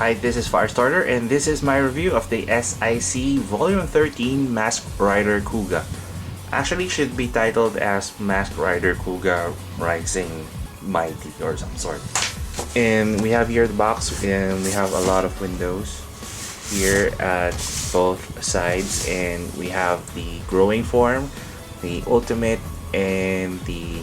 Hi, this is Firestarter, and this is my review of the S.I.C. Volume 13 Masked Rider Kuuga. Actually, should be titled as Masked Rider Kuuga Rising Mighty or some sort. And we have here the box, and we have a lot of windows here at both sides, and we have the growing form, the ultimate, and the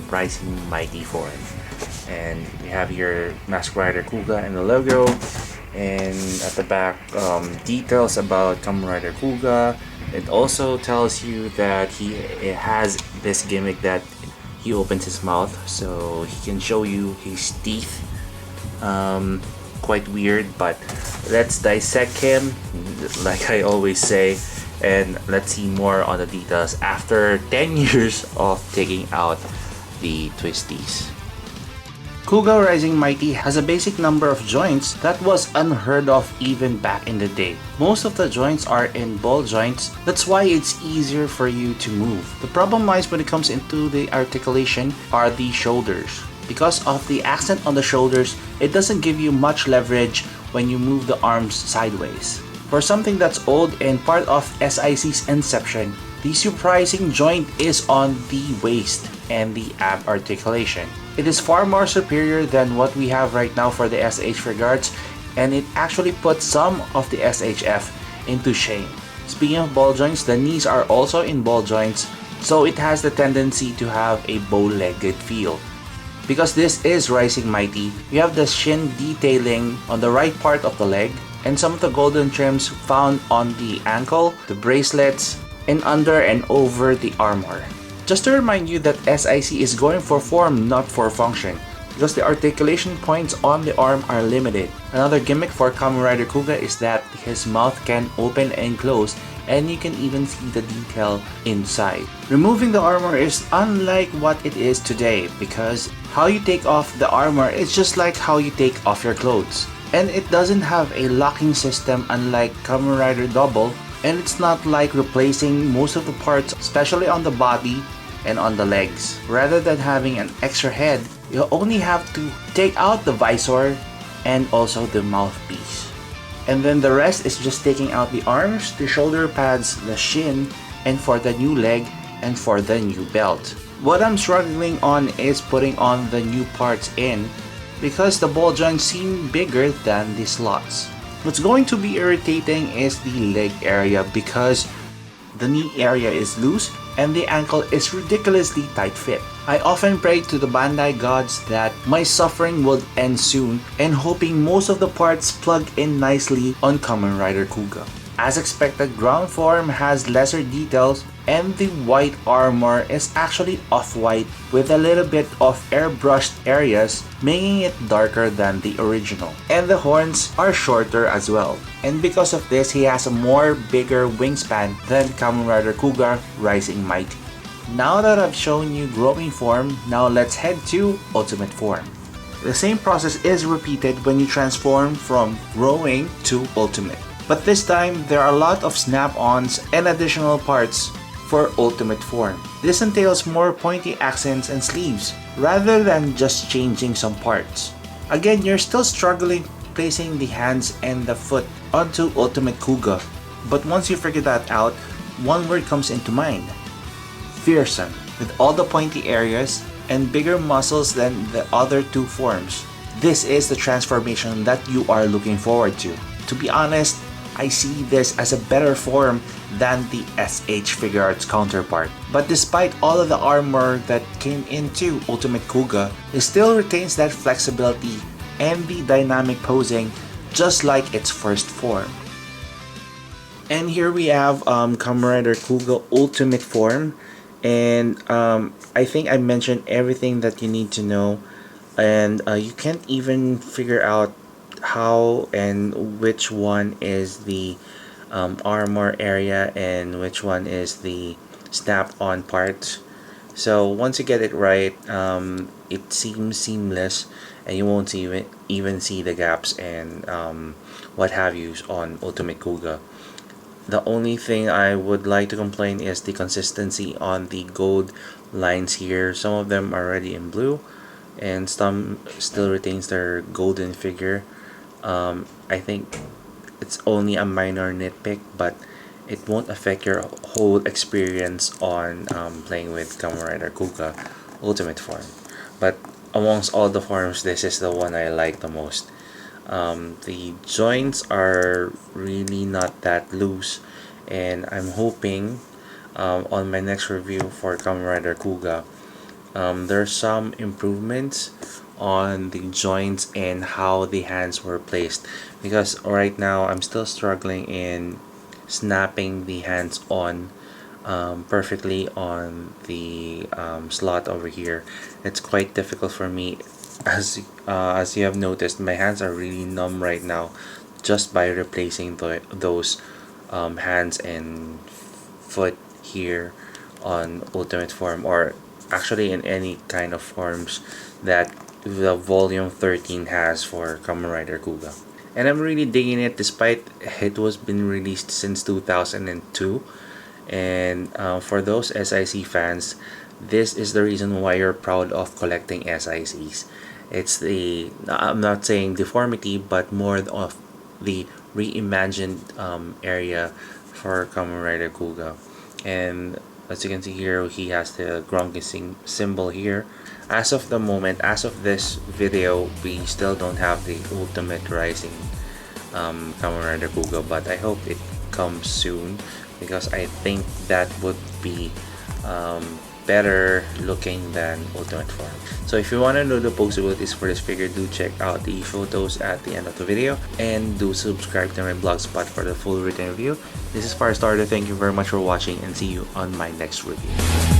rising mighty form. And we have here Masked Rider Kuuga and the logo, and at the back details about Kamen Rider Kuuga. It also tells you that it has this gimmick that he opens his mouth so he can show you his teeth. Quite weird, but let's dissect him like I always say, and let's see more on the details after 10 years of taking out the twisties. Kuuga Rising Mighty has a basic number of joints that was unheard of even back in the day. Most of the joints are in ball joints, that's why it's easier for you to move. The problem lies when it comes into the articulation are the shoulders. Because of the accent on the shoulders, it doesn't give you much leverage when you move the arms sideways. For something that's old and part of S.I.C's inception, the surprising joint is on the waist and the ab articulation. It is far more superior than what we have right now for the SH regards, and it actually puts some of the SHF into shame. Speaking of ball joints, the knees are also in ball joints, so it has the tendency to have a bow-legged feel. Because this is Rising Mighty, you have the shin detailing on the right part of the leg, and some of the golden trims found on the ankle, the bracelets, and under and over the armor. Just to remind you that S.I.C is going for form, not for function, because the articulation points on the arm are limited. Another gimmick for Kamen Rider Kuuga is that his mouth can open and close, and you can even see the detail inside. Removing the armor is unlike what it is today, because how you take off the armor is just like how you take off your clothes. And it doesn't have a locking system unlike Kamen Rider Double, and it's not like replacing most of the parts, especially on the body and on the legs. Rather than having an extra head, you only have to take out the visor and also the mouthpiece. And then the rest is just taking out the arms, the shoulder pads, the shin, and for the new leg and for the new belt. What I'm struggling on is putting on the new parts in, because the ball joints seem bigger than the slots. What's going to be irritating is the leg area, because the knee area is loose and the ankle is ridiculously tight fit. I often pray to the Bandai gods that my suffering would end soon, and hoping most of the parts plug in nicely on Kamen Rider Kuuga. As expected, ground form has lesser details, and the white armor is actually off-white with a little bit of airbrushed areas, making it darker than the original. And the horns are shorter as well. And because of this, he has a more bigger wingspan than Kamen Rider Kuuga Rising Mighty. Now that I've shown you growing form, now let's head to ultimate form. The same process is repeated when you transform from growing to ultimate. But this time, there are a lot of snap-ons and additional parts for ultimate form. This entails more pointy accents and sleeves, rather than just changing some parts. Again, you're still struggling placing the hands and the foot onto ultimate Kuuga, but once you figure that out, one word comes into mind: fearsome. With all the pointy areas and bigger muscles than the other two forms, this is the transformation that you are looking forward to. To be honest, I see this as a better form than the SH figure arts counterpart. But despite all of the armor that came into Ultimate Kuuga, it still retains that flexibility and the dynamic posing just like its first form. And here we have Kamen Rider Kuuga Ultimate form, and I think I mentioned everything that you need to know, and you can't even figure out how and which one is the armor area and which one is the snap-on part. So once you get it right, it seems seamless, and you won't even see the gaps and what have you on Ultimate Kuuga. The only thing I would like to complain is the consistency on the gold lines here. Some of them are already in blue, and some still retains their golden figure. I think it's only a minor nitpick, but it won't affect your whole experience on playing with Kamen Rider Kuuga Ultimate form. But amongst all the forms, this is the one I like the most. The joints are really not that loose, and I'm hoping on my next review for Kamen Rider Kuuga, there's some improvements on the joints and how the hands were placed, because right now I'm still struggling in snapping the hands on perfectly on the slot over here. It's quite difficult for me, as you have noticed, my hands are really numb right now just by replacing those hands and foot here on ultimate form, or actually in any kind of forms that the volume 13 has for Kamen Rider Kuuga. And I'm really digging it despite it was been released since 2002. And for those SIC fans, this is the reason why you're proud of collecting SICs. It's the, I'm not saying deformity, but more of the reimagined area for Kamen Rider Kuuga. And as you can see here, he has the grungy symbol here. As of the moment, as of this video, we still don't have the Ultimate Rising Kamen Rider Kuuga, but I hope it comes soon, because I think that would be better looking than Ultimate form. So if you want to know the possibilities for this figure, do check out the photos at the end of the video, and do subscribe to my blogspot for the full written review. This is Firestarter. Thank you very much for watching, and see you on my next review.